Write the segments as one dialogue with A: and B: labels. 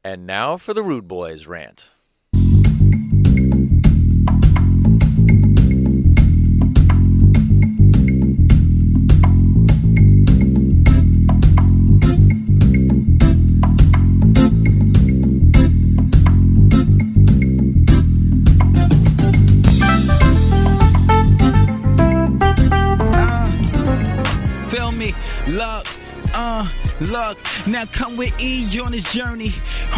A: And now for the Rudebuoyz rant.
B: Feel me? Look, now come with E on this journey.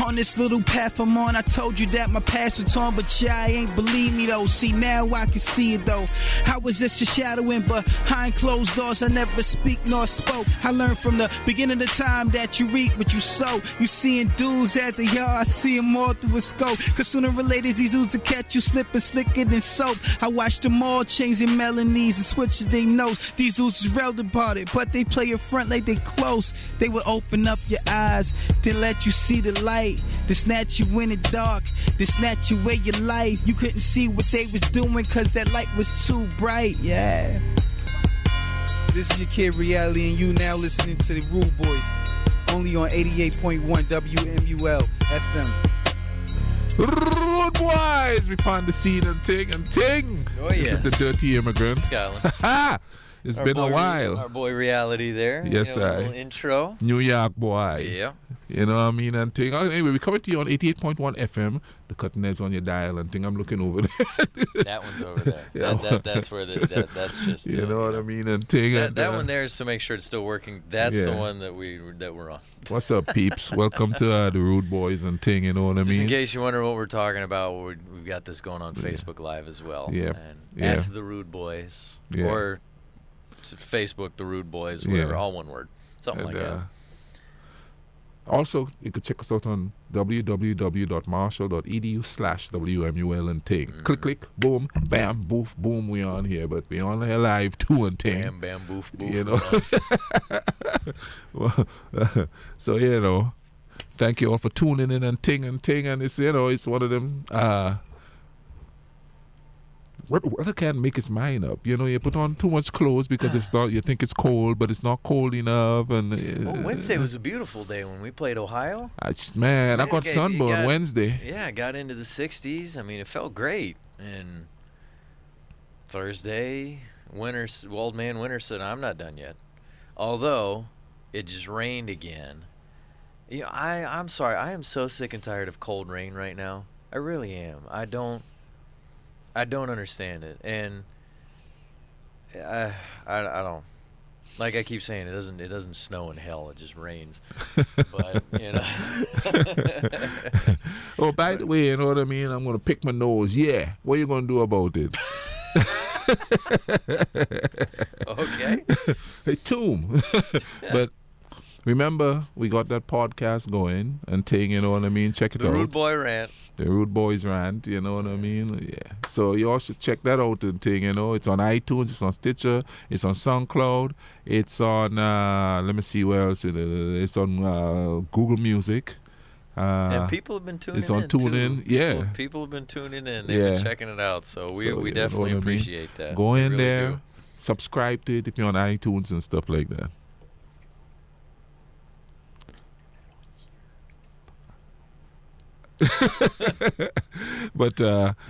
B: On this little path I'm on, I told you that my past was torn, but y'all ain't believe me though. See, now I can see it though. I was just a shadowing behind closed doors. I never speak nor spoke. I learned from the beginning of the time that you reap what you sow. You seeing dudes at the yard, I see them all through a scope. Cause sooner or later these dudes will catch you slipping slicker than soap. I watch them all change their melodies and switch their notes. These dudes is real about it, but they play it front like they close. They will open up your eyes, then let you see the light. Then snatch you in the dark, then snatch you away your life. You couldn't see what they was doing cause that light was too bright, yeah.
C: This is your kid Reality, and you now listening to the Rudebuoyz, only on 88.1 WMUL FM.
D: Rudebuoyz, we found the scene and ting.
A: Oh,
D: this
A: yes.
D: is the Dirty Immigrant.
A: Scotland.
D: It's been a while.
A: Our boy Reality there.
D: Yes,
A: a little intro.
D: New York boy.
A: Yeah.
D: You know what I mean? And thing. Anyway, we're coming to you on 88.1 FM. The cutting edge on your dial and thing. I'm looking over there.
A: That one's over there.
D: Yeah.
A: That's where that's just.
D: You know what I mean? And thing.
A: That one there is to make sure it's still working. That's the
D: Yeah.
A: one that we're on.
D: What's up, peeps? Welcome to the Rudebuoyz and ting. You know what I
A: Just
D: mean?
A: in case you wonder what we're talking about, we've got this going on Facebook Live as well.
D: Yeah.
A: And
D: Yeah.
A: at the Rudebuoyz.
D: Yeah.
A: Or Facebook, the Rudebuoyz, whatever,
D: Yeah.
A: all one word. Something
D: And,
A: like that.
D: Also, you can check us out on www.marshall.edu/WMUL and ting. Click, boom, bam, boof, boom, we on here. But we on here live too and ting.
A: Bam, bam, boof, boof.
D: You know. So, you know, thank you all for tuning in and ting. And it's, you know, it's one of them, weather can't make its mind up. You know, you put on too much clothes because it's not, you think it's cold, but it's not cold enough. And
A: Wednesday was a beautiful day when we played Ohio.
D: I got sunburned Wednesday.
A: Yeah, I got into the 60s. I mean, it felt great. And Thursday, old man Winter said, I'm not done yet. Although, it just rained again. You know, I'm sorry. I am so sick and tired of cold rain right now. I really am. I don't understand it, and I don't. Like I keep saying, it doesn't snow in hell. It just rains. But you know.
D: Oh, by the way, you know what I mean? I'm gonna pick my nose. Yeah. What are you gonna do about it?
A: Okay.
D: Hey, tomb. But remember, we got that podcast going and ting. You know what I mean? Check it
A: The
D: out.
A: Rude Boy Rant.
D: The Rudebuoyz Rant, you know what I mean? Yeah. So you all should check that out and thing, you know. It's on iTunes, it's on Stitcher, it's on SoundCloud, it's on, let me see where else it is. It's on Google Music.
A: And people have been tuning in.
D: It's on TuneIn, yeah.
A: People have been tuning in. They've been checking it out. So we definitely appreciate that.
D: Go in
A: really
D: there,
A: do.
D: subscribe to it if you're on iTunes and stuff like that. But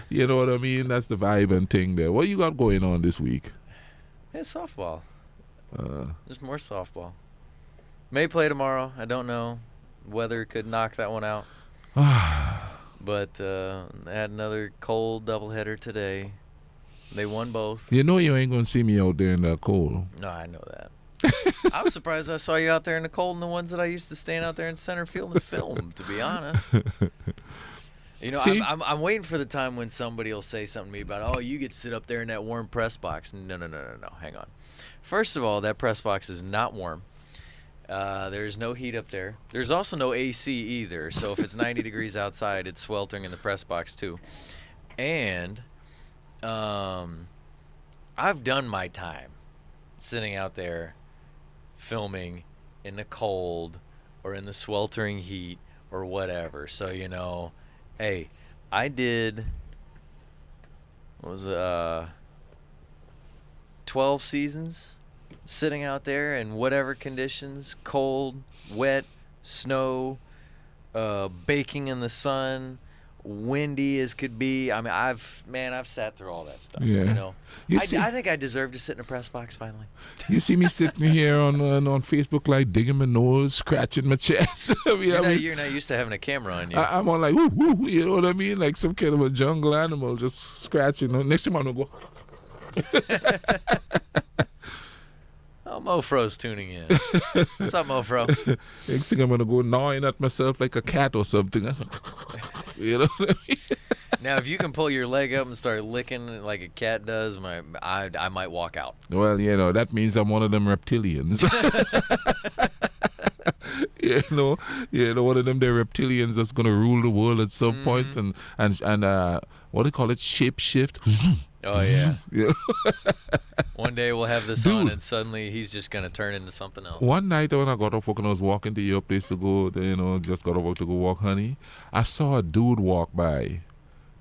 D: you know what I mean? That's the vibe and thing there. What you got going on this week?
A: It's softball. There's more softball. May play tomorrow. I don't know. Weather could knock that one out. But I had another cold doubleheader today. They won both.
D: You know you ain't gonna see me out there in that cold.
A: No, I know that. I was surprised I saw you out there in the cold and the ones that I used to stand out there in center field and film, to be honest. You know, I'm waiting for the time when somebody will say something to me about, oh, you get to sit up there in that warm press box. No. Hang on. First of all, that press box is not warm. There's no heat up there. There's also no AC either. So if it's 90 degrees outside, it's sweltering in the press box too. And I've done my time sitting out there filming in the cold or in the sweltering heat or whatever. So, you know, hey, I did, 12 seasons sitting out there in whatever conditions, cold, wet, snow, baking in the sun, windy as could be. I mean, I've sat through all that stuff.
D: Yeah.
A: You know,
D: You
A: I think I deserve to sit in a press box finally.
D: You see me sitting here on Facebook, like digging my nose, scratching my chest.
A: You're not used to having a camera on you.
D: I'm on like, woo, woo, you know what I mean? Like some kind of a jungle animal just scratching. Next time I'm going to go.
A: Oh, Mofro's tuning in. What's up, Mofro?
D: Next thing I'm going to go gnawing at myself like a cat or something. You know what I mean?
A: Now, if you can pull your leg up and start licking like a cat does, I might walk out.
D: Well, you know, that means I'm one of them reptilians. You know, one of them reptilians that's gonna rule the world at some point, and what do they call it? Shape shift.
A: Oh yeah.
D: Yeah.
A: One day we'll have this on, and suddenly he's just gonna turn into something else.
D: One night when I got off work and I was walking to your place to go, just got off work to go walk, honey, I saw a dude walk by.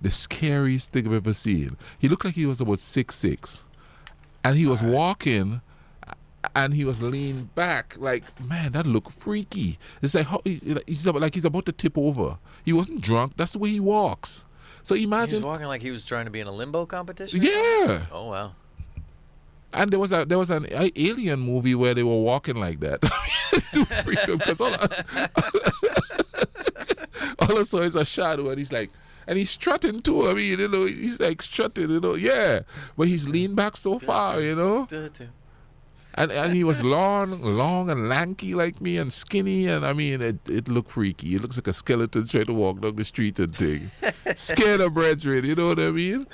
D: The scariest thing I've ever seen. He looked like he was about 6'6", and he was walking. And he was leaned back, like, man, that looked freaky. It's like he's about to tip over. He wasn't drunk. That's the way he walks. So imagine.
A: He was walking like he was trying to be in a limbo competition.
D: Yeah.
A: Oh wow.
D: And there was an alien movie where they were walking like that. Because all I saw is a shadow, and he's like. And he's strutting too. I mean, he's like strutting, yeah. But he's leaned back so far, And he was long and lanky like me and skinny, and I mean, it looked freaky. It looks like a skeleton trying to walk down the street and thing. Scared of brethren, you know what I mean?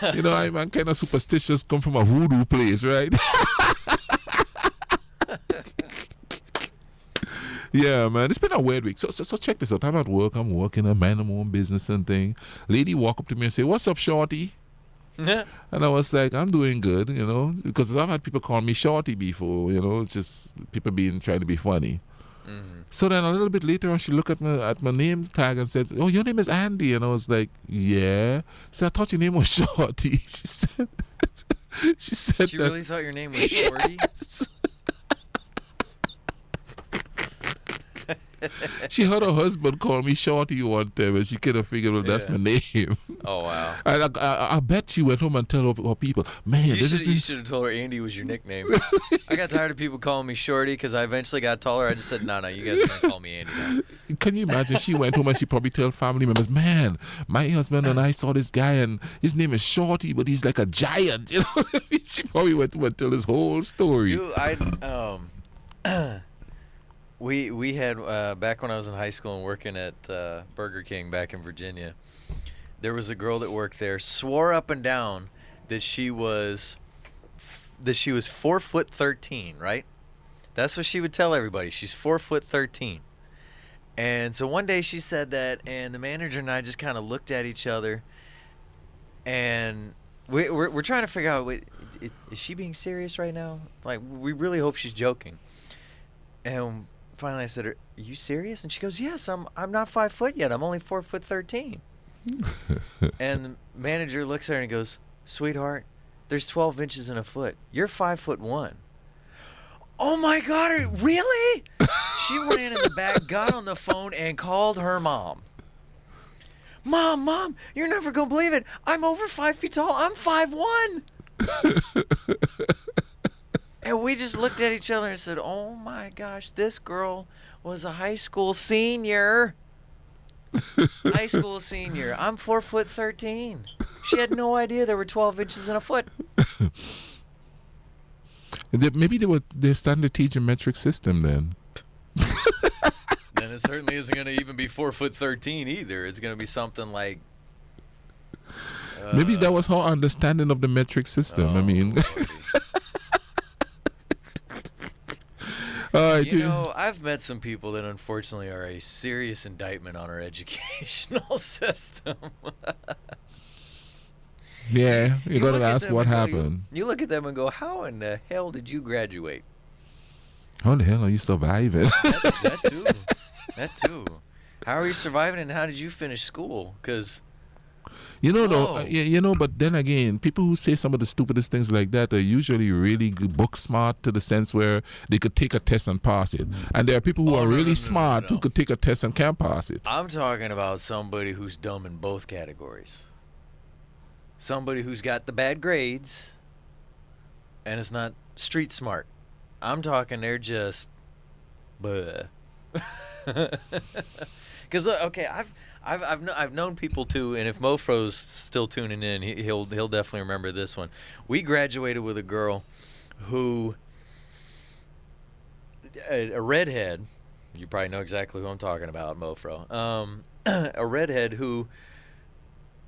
D: I'm kind of superstitious, come from a voodoo place, right? Yeah, man, it's been a weird week. So check this out. I'm at work. I'm working. I'm minding my own business and thing. Lady walk up to me and say, "What's up, shorty?" And I was like, I'm doing good, because I've had people call me shorty before, it's just people trying to be funny. Mm-hmm. So then a little bit later on, she looked at my name tag and said, "Oh, your name is Andy." And I was like, "Yeah." So I thought your name was Shorty. She said
A: She really thought your name was Shorty?
D: Yes. She heard her husband call me Shorty one time, and she kind of figured, well, that's my name.
A: Oh, wow.
D: And I bet she went home and told her people, man,
A: you should have told her Andy was your nickname. I got tired of people calling me Shorty because I eventually got taller. I just said, no, you guys are going to call me Andy now.
D: Can you imagine? She went home and she probably told family members, man, my husband and I saw this guy, and his name is Shorty, but he's like a giant. She probably went home and told his whole story.
A: Dude, We had, back when I was in high school and working at Burger King back in Virginia, there was a girl that worked there, swore up and down that she was 4'13", right? That's what she would tell everybody. She's 4'13". And so one day she said that, and the manager and I just kind of looked at each other, and we're trying to figure out, wait, is she being serious right now? Like, we really hope she's joking. And finally I said, "Are you serious?" And she goes, "Yes, I'm not 5 foot yet. I'm only 4'13". And the manager looks at her and goes, "Sweetheart, there's 12 inches in a foot. You're 5'1". Oh my God, really? She ran in the back, got on the phone, and called her mom. Mom, you're never gonna believe it. I'm over 5 feet tall. I'm 5'1". And we just looked at each other and said, oh my gosh, this girl was a high school senior. High school senior. I'm 4'13". She had no idea there were 12 inches in a foot.
D: Maybe they're starting to teach a metric system then.
A: Then it certainly isn't going to even be 4'13" either. It's going to be something like.
D: Maybe that was her understanding of the metric system. I mean.
A: I've met some people that unfortunately are a serious indictment on our educational system.
D: Yeah, you got to ask what happened.
A: You look at them and go, how in the hell did you graduate?
D: How the hell are you surviving?
A: That too. How are you surviving, and how did you finish school? Because
D: But then again, people who say some of the stupidest things like that are usually really book smart to the sense where they could take a test and pass it. And there are people who are really smart who could take a test and can't pass it.
A: I'm talking about somebody who's dumb in both categories. Somebody who's got the bad grades and is not street smart. I'm talking they're just, bleh. Because okay, I've known people too, and if Mofro's still tuning in, he'll definitely remember this one. We graduated with a girl who, a redhead. You probably know exactly who I'm talking about, Mofro. A redhead who,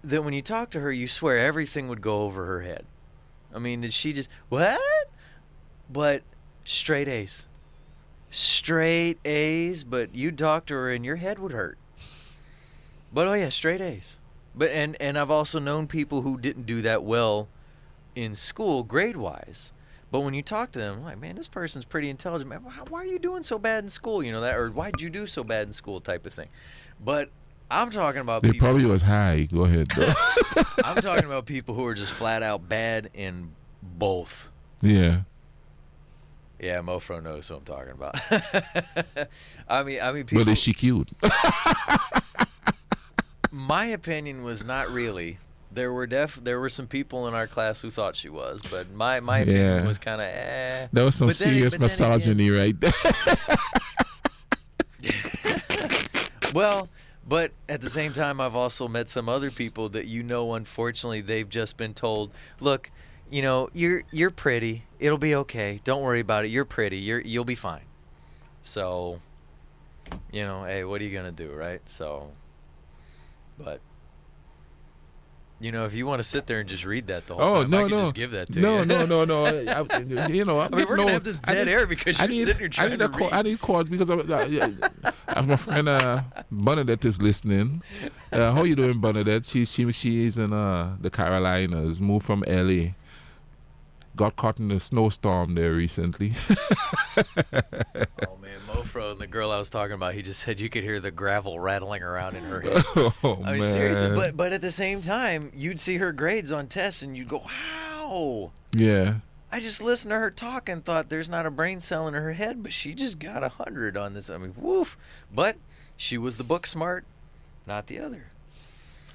A: that when you talk to her, you swear everything would go over her head. I mean, did she just what? But straight A's. Straight A's, but you'd talk to her and your head would hurt. But oh yeah, straight A's. But and I've also known people who didn't do that well in school grade-wise. But when you talk to them, I'm like, man, this person's pretty intelligent. Man, why are you doing so bad in school? You know that, or why'd you do so bad in school, type of thing. But I'm talking about
D: they
A: people.
D: Probably was high. Go ahead.
A: I'm talking about people who are just flat out bad in both.
D: Yeah.
A: Yeah, Mofro knows who I'm talking about. I mean, people.
D: But is she cute?
A: My opinion was not really. There were some people in our class who thought she was, but my opinion was kind of
D: That was some serious misogyny right there.
A: Well, but at the same time, I've also met some other people that unfortunately, they've just been told, look, you're pretty. It'll be okay. Don't worry about it. You're pretty. You'll be fine. So, hey, what are you gonna do, right? So, but if you want to sit there and just read that the whole time, I can just give that to you.
D: No.
A: We're gonna have this dead air because you're sitting here trying to read.
D: I need calls because my friend Bernadette is listening. How you doing, Bernadette? She is in the Carolinas. Moved from LA. Got caught in a snowstorm there recently.
A: Oh man, Mofro and the girl I was talking about, he just said you could hear the gravel rattling around in her head. I mean, seriously, but at the same time, you'd see her grades on tests and you'd go, wow.
D: Yeah.
A: I just listened to her talk and thought there's not a brain cell in her head, but she just got 100 on this. I mean, woof. But she was the book smart, not the other.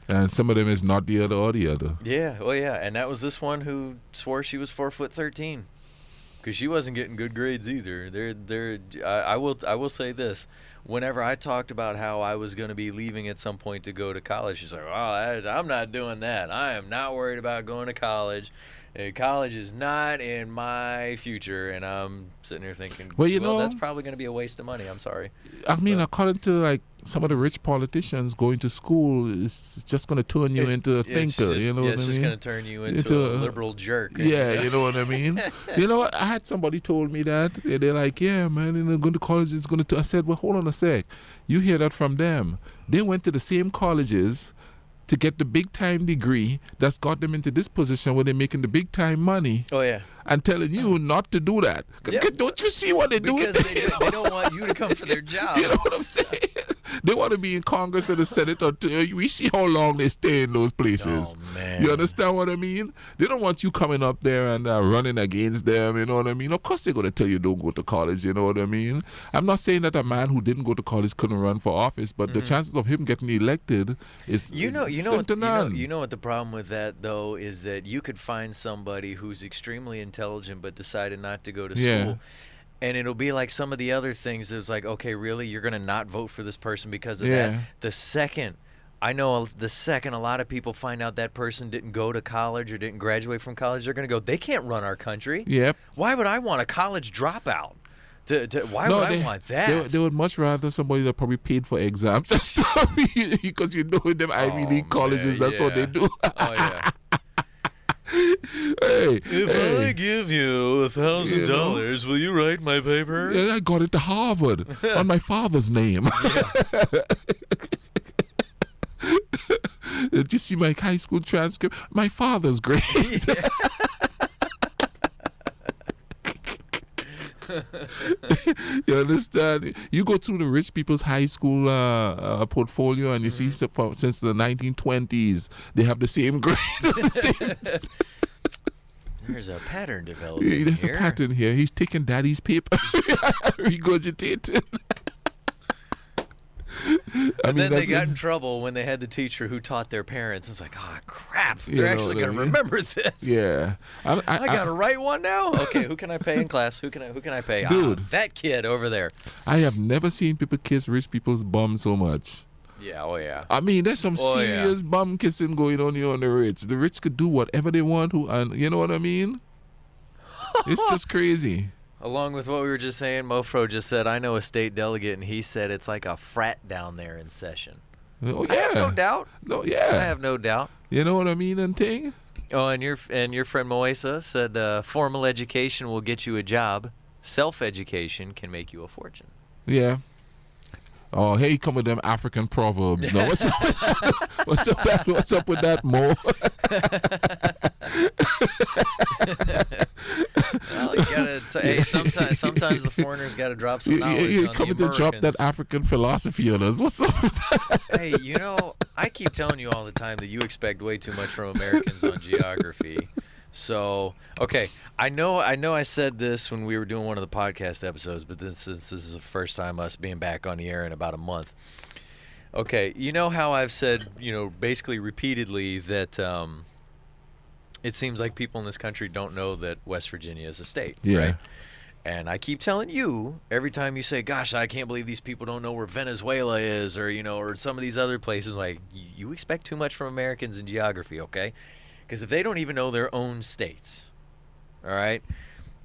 D: And some of them is not the other or the other.
A: Yeah, well, yeah, and that was this one who swore she was 4'13", because she wasn't getting good grades either. I will say this: whenever I talked about how I was going to be leaving at some point to go to college, she's like, "Oh, I'm not doing that. I am not worried about going to college. College is not in my future." And I'm sitting here thinking, well, that's probably going to be a waste of money. I'm sorry.
D: I mean, according to some of the rich politicians, going to school is just going to turn you into a thinker. It's
A: just going to turn you into a liberal jerk.
D: Yeah, you know what I mean? I had somebody told me that. They're like, yeah, man, going to college is going to... I said, well, hold on a sec. You hear that from them. They went to the same colleges to get the big-time degree that's got them into this position where they're making the big-time money.
A: Oh, yeah.
D: And telling you not to do that. Yeah. Don't you see what they're doing?
A: Because they don't want you to come for their job.
D: You know what I'm saying? They want to be in Congress and the Senate until we see how long they stay in those places.
A: Oh, man.
D: You understand what I mean? They don't want you coming up there and running against them, you know what I mean? Of course they're going to tell you don't go to college, you know what I mean? I'm not saying that a man who didn't go to college couldn't run for office, but the chances of him getting elected is
A: you know what the problem with that, though, is that you could find somebody who's extremely intelligent but decided not to go to school, and it'll be like some of the other things. It's like, okay, really, you're gonna not vote for this person because of that? The second a lot of people find out that person didn't go to college or didn't graduate from college, they're gonna go, they can't run our country.
D: Yep.
A: Why would I want a college dropout? Why would I want that?
D: They would much rather somebody that probably paid for exams and stuff, because in them Ivy League colleges, that's what they do.
A: Oh yeah.
D: If
A: I give you $1,000, will you write my paper?
D: Yeah, I got it to Harvard on my father's name. Did you see my high school transcript? My father's grades. You understand? You go through the rich people's high school portfolio, and you see since the 1920s, they have the same grade.
A: There's a pattern developing
D: There's a pattern here. He's taking daddy's paper, regurgitating.
A: And then they got in trouble when they had the teacher who taught their parents. It's like, oh, crap. They're actually going to remember this.
D: Yeah.
A: I got to write one now? Okay, who can I pay in class? Who can I pay?
D: Dude.
A: That kid over there.
D: I have never seen people kiss rich people's bum so much.
A: Yeah, oh yeah.
D: I mean, there's some serious bum kissing going on here on the rich. The rich could do whatever they want, and you know what I mean? It's just crazy.
A: Along with what we were just saying, Mofro just said, I know a state delegate, and he said it's like a frat down there in session.
D: Oh, yeah.
A: I have no doubt.
D: No, yeah.
A: I have no doubt.
D: You know what I mean and thing?
A: Oh, and your friend Moesa said formal education will get you a job. Self-education can make you a fortune.
D: Yeah. Oh, hey, come with them African proverbs. No, what's up with that? What's up with that, Mo?
A: Well, you gotta hey, sometimes the foreigners gotta drop some knowledge.
D: You
A: on
D: coming
A: the
D: to drop that African philosophy on us. What's up with that?
A: Hey, you know, I keep telling you all the time that you expect way too much from Americans on geography. So, okay, I know I said this when we were doing one of the podcast episodes, but this is the first time us being back on the air in about a month. Okay, you know how I've said, basically repeatedly that it seems like people in this country don't know that West Virginia is a state, right? And I keep telling you, every time you say, gosh, I can't believe these people don't know where Venezuela is, or, or some of these other places, like, you expect too much from Americans in geography, okay? Because if they don't even know their own states, all right?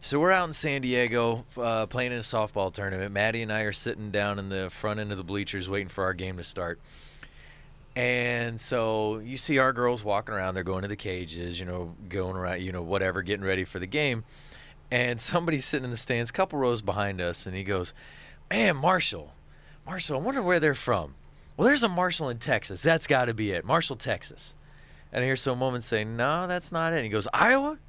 A: So we're out in San Diego playing in a softball tournament. Maddie and I are sitting down in the front end of the bleachers waiting for our game to start. And so you see our girls walking around. They're going to the cages, going around, whatever, getting ready for the game. And somebody's sitting in the stands a couple rows behind us, and he goes, man, Marshall, I wonder where they're from. Well, there's a Marshall in Texas. That's got to be it. Marshall, Texas. And I hear some woman say, no, that's not it. And he goes, Iowa?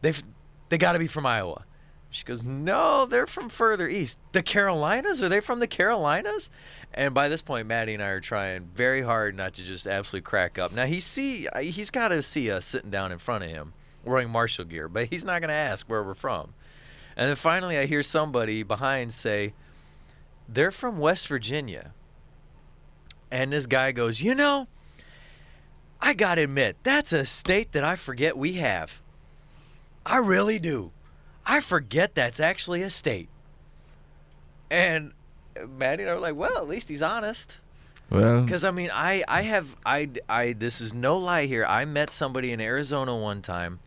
A: They got to be from Iowa. She goes, no, they're from further east. The Carolinas? Are they from the Carolinas? And by this point, Maddie and I are trying very hard not to just absolutely crack up. Now, he's got to see us sitting down in front of him wearing Marshall gear, but he's not going to ask where we're from. And then finally I hear somebody behind say, they're from West Virginia. And this guy goes, I got to admit, that's a state that I forget we have. I really do. I forget that's actually a state. And Maddie and I were like, well, at least he's honest.
D: Well,
A: because, I mean, I this is no lie here. I met somebody in Arizona one time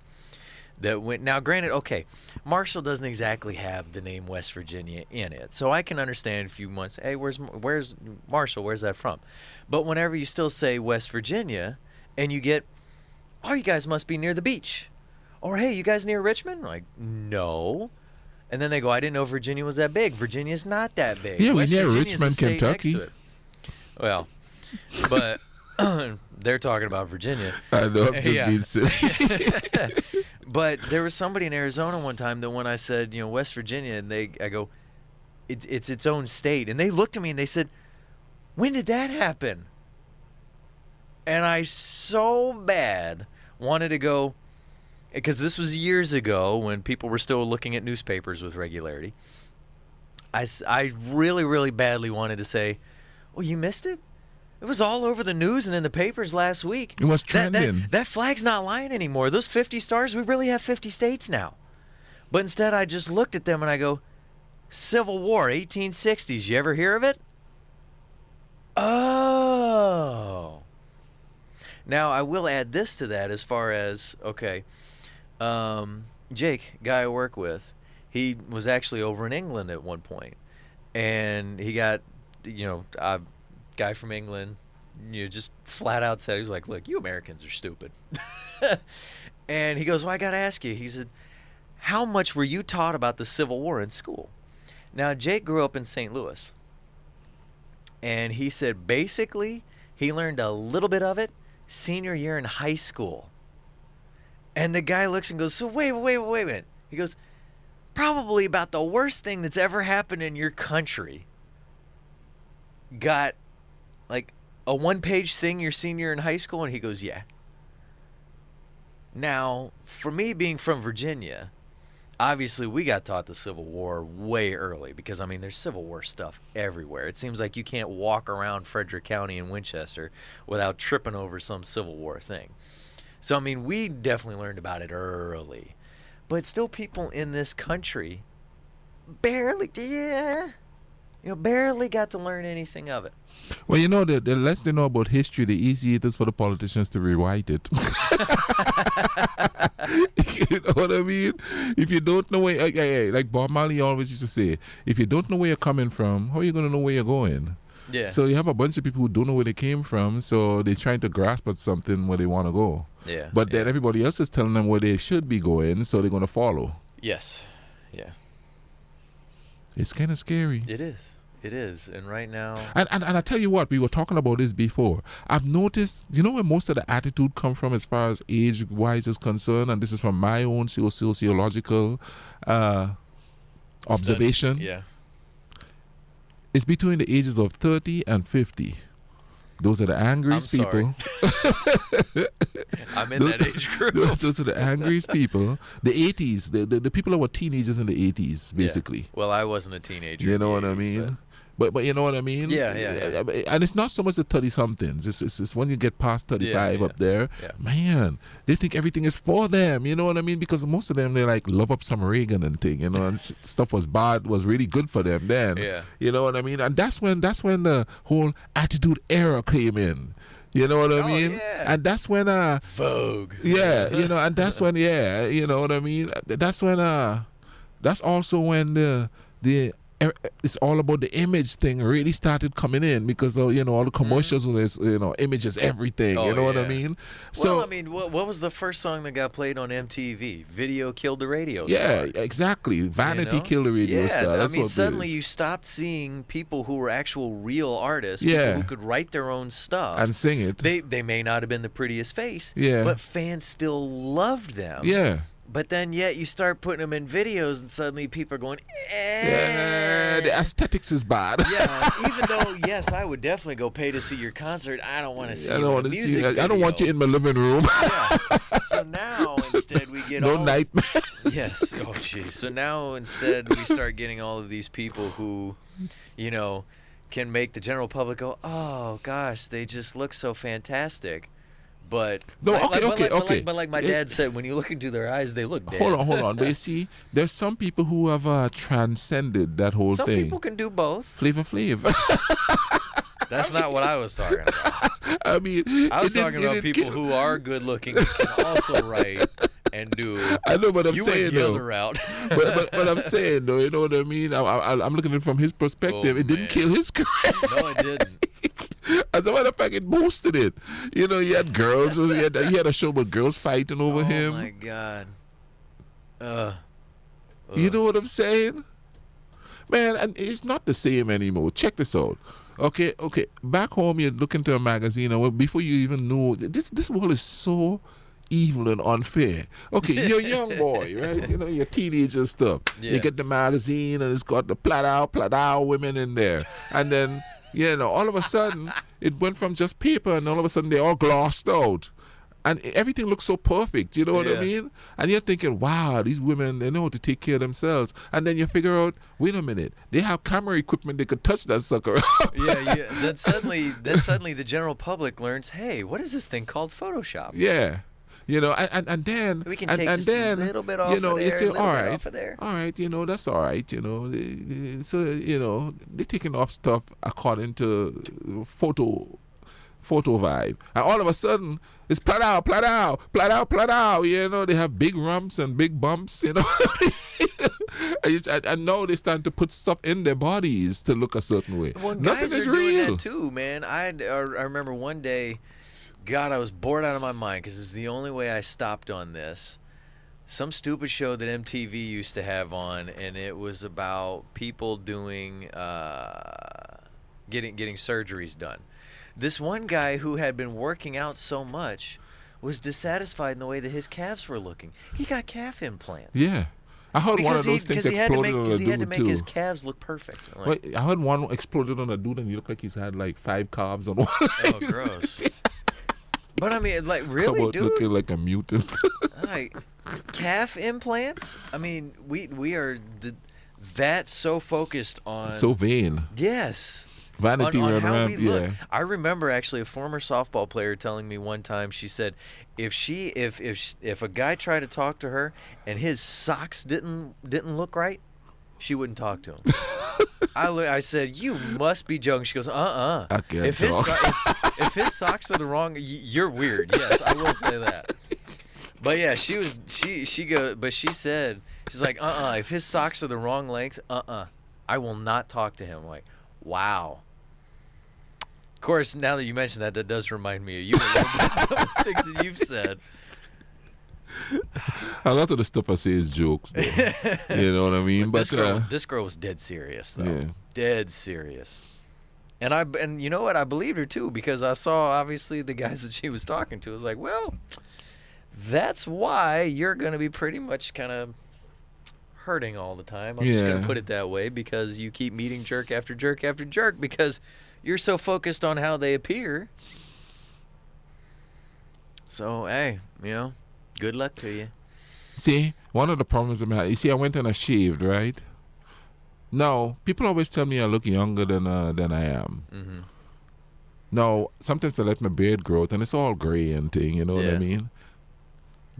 A: that went, now granted, okay, Marshall doesn't exactly have the name West Virginia in it. So I can understand if you want to say, hey, where's Marshall? Where's that from? But whenever you still say West Virginia and you get, oh, you guys must be near the beach. Or, hey, you guys near Richmond? I'm like, no. And then they go, I didn't know Virginia was that big. Virginia's not that big.
D: Yeah, we're
A: West
D: near
A: Virginia's
D: Richmond,
A: a state
D: Kentucky.
A: next to it. Well, but they're talking about Virginia.
D: I know, I'm just being silly.
A: But there was somebody in Arizona one time that when I said, West Virginia, and I go, it's its own state. And they looked at me and they said, when did that happen? And I so bad wanted to go, because this was years ago when people were still looking at newspapers with regularity. I really, really badly wanted to say, well, you missed it? It was all over the news and in the papers last week.
D: It was trending.
A: That flag's not lying anymore. Those 50 stars, we really have 50 states now. But instead, I just looked at them and I go, Civil War, 1860s. You ever hear of it? Oh. Now, I will add this to that as far as, okay, Jake, guy I work with, he was actually over in England at one point. And he got, a guy from England, just flat out said, he was like, look, you Americans are stupid. And he goes, well, I got to ask you. He said, how much were you taught about the Civil War in school? Now, Jake grew up in St. Louis. And he said, basically, he learned a little bit of it senior year in high school. And the guy looks and goes, so wait a minute. He goes, probably about the worst thing that's ever happened in your country got like a 1-page thing your senior in high school? And he goes, yeah. Now, for me being from Virginia, obviously we got taught the Civil War way early because, I mean, there's Civil War stuff everywhere. It seems like you can't walk around Frederick County and Winchester without tripping over some Civil War thing. So, I mean, we definitely learned about it early. But still people in this country barely got to learn anything of it.
D: Well, the less they know about history, the easier it is for the politicians to rewrite it. You know what I mean? If you don't know where, like Bob Marley always used to say, if you don't know where you're coming from, how are you going to know where you're going?
A: Yeah.
D: So you have a bunch of people who don't know where they came from, so they're trying to grasp at something where they want to go.
A: Yeah.
D: But then everybody else is telling them where they should be going, so they're going to follow.
A: Yes. Yeah.
D: It's kind of scary.
A: It is. It is. And right now...
D: And I tell you what, we were talking about this before. I've noticed, where most of the attitude come from as far as age-wise is concerned, and this is from my own sociological observation.
A: Yeah.
D: It's between the ages of 30 and 50. Those are the angriest people.
A: I'm in that age group.
D: Those are the angriest people. The 80s, the people that were teenagers in the 80s, basically.
A: Yeah. Well, I wasn't a teenager.
D: You know what I mean? But you know what I mean?
A: Yeah.
D: And it's not so much the 30-somethings. It's when you get past 35 up there, man, they think everything is for them. You know what I mean? Because most of them, they like love up some Reagan and thing, and stuff was really good for them then.
A: Yeah.
D: You know what I mean? And that's when the whole attitude era came in. You know what I mean?
A: Yeah.
D: And that's when
A: Vogue.
D: Yeah, and that's when you know what I mean? That's when that's also when the it's all about the image thing really started coming in because all the commercials was image is everything. You know what I mean? So
A: well, I mean, what was the first song that got played on MTV? Video killed the radio star.
D: Yeah, exactly. Vanity killed the radio star. That's
A: I mean,
D: what
A: suddenly you stopped seeing people who were actual real artists, people who could write their own stuff
D: and sing it.
A: They may not have been the prettiest face,
D: yeah,
A: but fans still loved them.
D: Yeah.
A: But then yet you start putting them in videos and suddenly people are going,
D: yeah, the aesthetics is bad.
A: Yeah, even though, yes, I would definitely go pay to see your concert. I don't want to see you in a music video.
D: I don't want you in my living room.
A: Yeah. So now instead we get
D: no nightmares.
A: Yes. Oh, jeez. So now instead we start getting all of these people who, can make the general public go, oh, gosh, they just look so fantastic. But
D: no, okay.
A: But like my dad said, when you look into their eyes, they look dead.
D: Hold on. But you see, there's some people who have transcended that whole
A: thing. Some people can do both.
D: Flavor Flav.
A: That's not what I was talking about.
D: I mean,
A: I was talking about people who are good looking and can also write and do.
D: I know what I'm
A: you
D: saying.
A: Went the other route.
D: but I'm saying though, you know what I mean? I'm looking at it from his perspective. It didn't kill his career.
A: No, it didn't.
D: As a matter of fact, it boosted it. He had girls. He had a show with girls fighting over him.
A: Oh my God.
D: You know what I'm saying? Man, and it's not the same anymore. Check this out. Okay. Back home, you look into a magazine, and before you even know, this world is so evil and unfair. Okay, you're a young boy, right? You're a teenager and stuff. Yeah. You get the magazine, and it's got the platow women in there, and then. All of a sudden, it went from just paper, and all of a sudden, they all glossed out. And everything looks so perfect, you know what I mean? And you're thinking, wow, these women, they know how to take care of themselves. And then you figure out, wait a minute, they have camera equipment, they could touch that sucker.
A: Yeah. Then suddenly the general public learns, hey, what is this thing called Photoshop?
D: Yeah. And then
A: we can take just a little bit off of there,
D: you say, all right, that's all right, so they're taking off stuff according to photo vibe, and all of a sudden it's platow. They have big rumps and big bumps, and now they're starting to put stuff in their bodies to look a certain way.
A: Well,
D: nothing
A: guys
D: is
A: are
D: real.
A: doing that too, man. I remember one day. God, I was bored out of my mind because it's the only way I stopped on this. Some stupid show that MTV used to have on, and it was about people doing getting surgeries done. This one guy who had been working out so much was dissatisfied in the way that his calves were looking. He got calf implants.
D: Yeah. I heard one of those things exploded on a
A: he had to
D: dude
A: make
D: too.
A: his calves look perfect. Like,
D: Wait, I heard one exploded on a dude and he looked like he's had like 5 calves on one.
A: oh, gross. But I mean, like, really,
D: Come out
A: dude?
D: looking like a mutant.
A: Like, calf implants? I mean, we are that so focused on...
D: So vain.
A: Yes.
D: Vanity
A: on
D: run
A: how
D: ramp,
A: we look.
D: yeah.
A: I remember actually a former softball player telling me one time, she said, if a guy tried to talk to her and his socks didn't look right, she wouldn't talk to him. I said, you must be joking. She goes,
D: I can't
A: if his socks are the wrong, you're weird. Yes, I will say that. But yeah, she said, she's like, if his socks are the wrong length, I will not talk to him. I'm like, wow. Of course, now that you mention that does remind me of you. Some of the things that you've said.
D: A lot of the stuff I say is jokes, though. You know what I mean?
A: But this girl was dead serious, though.
D: Yeah.
A: Dead serious. And you know what? I believed her too, because I saw obviously the guys that she was talking to. I was like, well, that's why you're going to be pretty much kind of hurting all the time. I'm just going to put it that way, because you keep meeting jerk after jerk after jerk, because you're so focused on how they appear. So, hey, good luck to you.
D: See, one of the problems I had, you see, I went and I shaved, right? Now, people always tell me I look younger than I am. Mm-hmm. Now, sometimes I let my beard grow out, and it's all gray and thing, you know what I mean?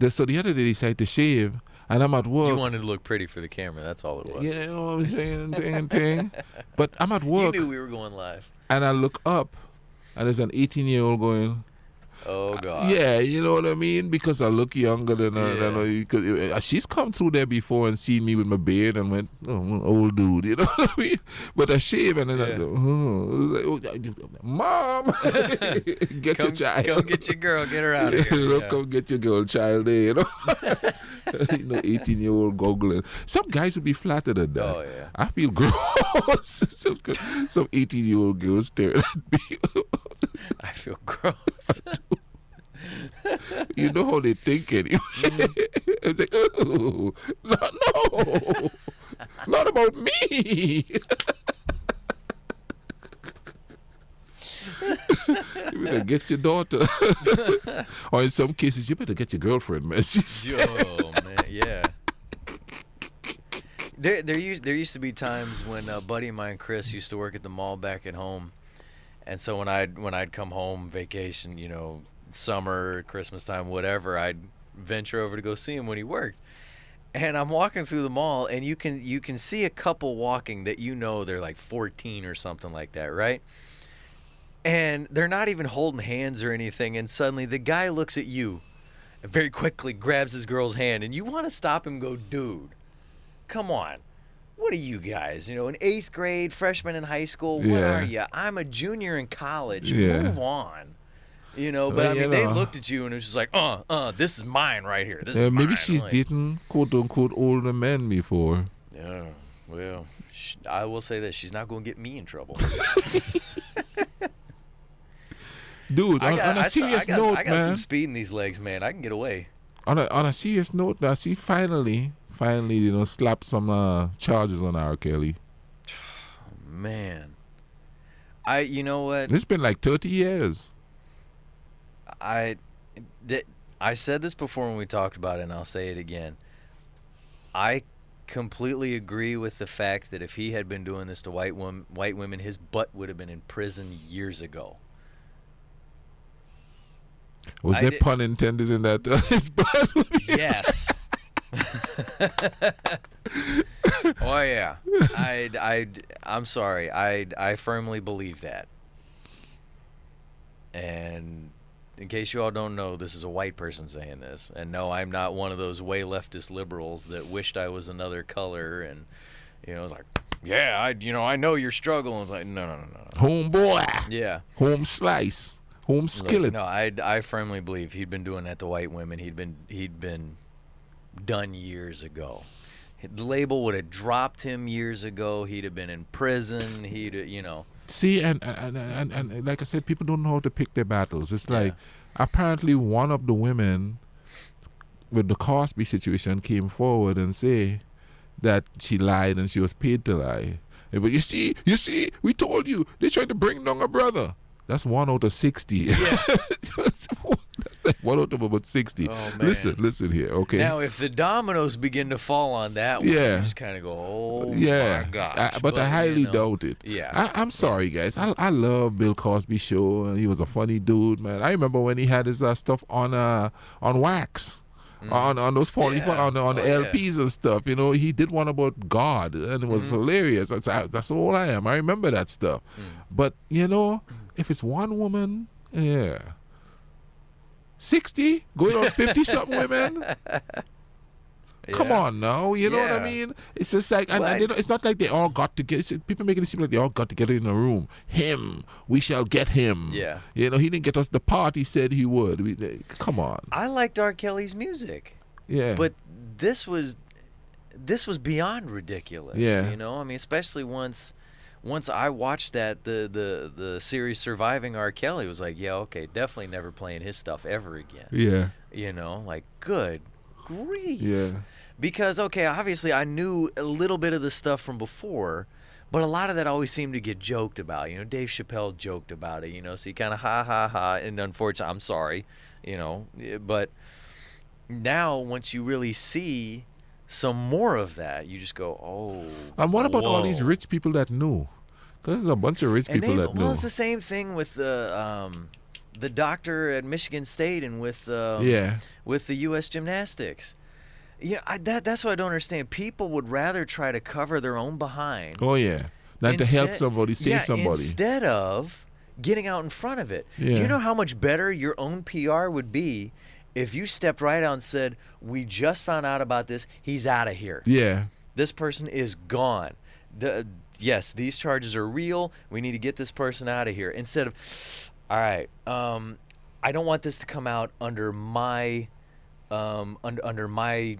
D: So the other day, I decided to shave, and I'm at work.
A: You wanted to look pretty for the camera, that's all it was.
D: You know what I'm saying? thing. But I'm at work.
A: You knew we were going live.
D: And I look up, and there's an 18-year-old going,
A: oh, God.
D: Yeah, you know what I mean? Because I look younger than her. She's come through there before and seen me with my beard and went, oh, I'm an old dude, you know what I mean? But I shave and then I go, Mom, get your child.
A: Come get your girl, get her out of here.
D: Come get your girl child there, you know? 18-year-old goggling. Some guys would be flattered at that.
A: Oh, yeah.
D: I feel gross. Some 18-year-old girls staring at me.
A: I feel gross.
D: You know how they think anyway. It's like, oh, no, not about me. You better get your daughter. Or in some cases, you better get your girlfriend, man.
A: Yo, man, yeah. There used to be times when a buddy of mine, Chris, used to work at the mall back at home. And so when I'd come home vacation, summer, Christmas time, whatever, I'd venture over to go see him when he worked. And I'm walking through the mall, and you can see a couple walking that they're like 14 or something like that, right? And they're not even holding hands or anything, and suddenly the guy looks at you and very quickly grabs his girl's hand, and you want to stop him and go, dude, come on. What are you guys? In 8th grade, freshman in high school, what are you? I'm a junior in college. Move on. But I mean, they looked at you and it was just like, this is mine right here. This is mine.
D: Maybe she's dating quote-unquote older men before.
A: Yeah, well, I will say this. She's not going to get me in trouble.
D: Dude, on a serious note,
A: I got
D: man.
A: some speed in these legs, man. I can get away.
D: On a serious note, now, see, finally, slap some charges on R.Kelly.
A: Man. You know what?
D: It's been like 30 years.
A: I said this before when we talked about it, and I'll say it again. I completely agree with the fact that if he had been doing this to white women, his butt would have been in prison years ago.
D: Was there pun intended in that? His butt?
A: Yes. Oh yeah. I'm sorry. I firmly believe that. And in case you all don't know, this is a white person saying this. And no, I'm not one of those way leftist liberals that wished I was another color and it's like, yeah, I know your struggle. It's like, no.
D: Homeboy.
A: Yeah.
D: Home slice. Home skillet.
A: No, I firmly believe he'd been doing that to white women. He'd been done years ago. The label would have dropped him years ago. He'd have been in prison.
D: See, and like I said, people don't know how to pick their battles. It's like, apparently one of the women with the Cosby situation came forward and say, that she lied and she was paid to lie. But you see, we told you they tried to bring down her brother. That's 1 out of 60.
A: Yeah.
D: That's like 1 out of about 60.
A: Oh, man.
D: Listen here, okay?
A: Now, if the dominoes begin to fall on that one, you just kind of go, oh, my gosh.
D: But I highly doubt it.
A: Yeah.
D: I'm sorry, guys. I love Bill Cosby show. He was a funny dude, man. I remember when he had his stuff on wax. On those 44 on the LPs and stuff, you know, he did one about God and it was hilarious. That's all I am. I remember that stuff. But you know, if it's one woman, 60 going on 50 something women. Come on now, you know what I mean? It's just like, and you know, it's not like they all got together. People making it seem like they all got together in a room. Him, we shall get him.
A: Yeah.
D: You know, he didn't get us the part he said he would. Come on.
A: I liked R.Kelly's music.
D: Yeah.
A: But this was beyond ridiculous.
D: Yeah.
A: You know, I mean, especially once I watched the series Surviving R. Kelly, was like, yeah, okay, definitely never playing his stuff ever again.
D: Yeah.
A: You know, like, good grief.
D: Yeah.
A: Because, okay, obviously I knew a little bit of the stuff from before, but a lot of that always seemed to get joked about. You know, Dave Chappelle joked about it, you know, so you kind of ha, and unfortunately, I'm sorry, you know, but now once you really see some more of that, you just go, oh.
D: And what about all these rich people that knew? Because there's a bunch of rich people that knew.
A: Well, it's the same thing with the doctor at Michigan State and with the U.S. Gymnastics. Yeah, that's what I don't understand. People would rather try to cover their own behind.
D: Oh yeah, than to help somebody, save somebody.
A: Instead of getting out in front of it.
D: Yeah.
A: Do you know how much better your own PR would be if you stepped right out and said, "We just found out about this. He's out of here.
D: Yeah,
A: this person is gone. Yes, these charges are real. We need to get this person out of here." Instead of, all right, I don't want this to come out under my under my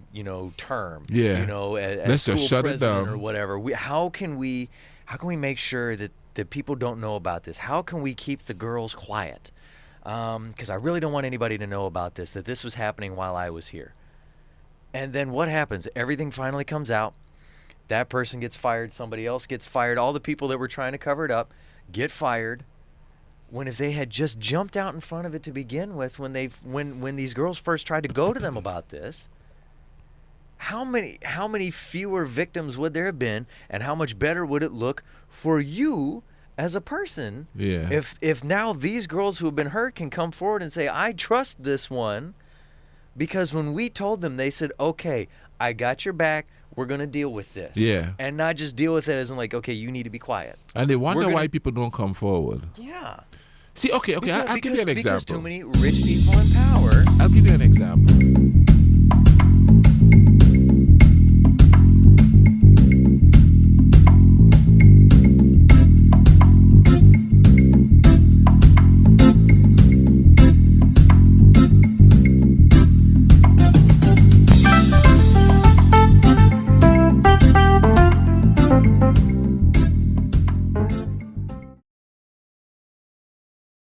A: term.
D: Yeah.
A: You know, as
D: let's just shut it
A: president
D: down
A: or whatever. How can we make sure that people don't know about this? How can we keep the girls quiet? Because I really don't want anybody to know about this, that this was happening while I was here. And then what happens? Everything finally comes out. That person gets fired. Somebody else gets fired. All the people that were trying to cover it up get fired. When if they had just jumped out in front of it to begin with, when these girls first tried to go to them about this, how many fewer victims would there have been, and how much better would it look for you as a person?
D: Yeah.
A: If now these girls who have been hurt can come forward and say, I trust this one, because when we told them, they said, okay, I got your back. We're going to deal with this.
D: Yeah.
A: And not just deal with it as in like, okay, you need to be quiet.
D: And they wonder why people don't come forward.
A: Yeah.
D: See, okay, I'll give you an example.
A: Because too many rich people in power.
D: I'll give you an example.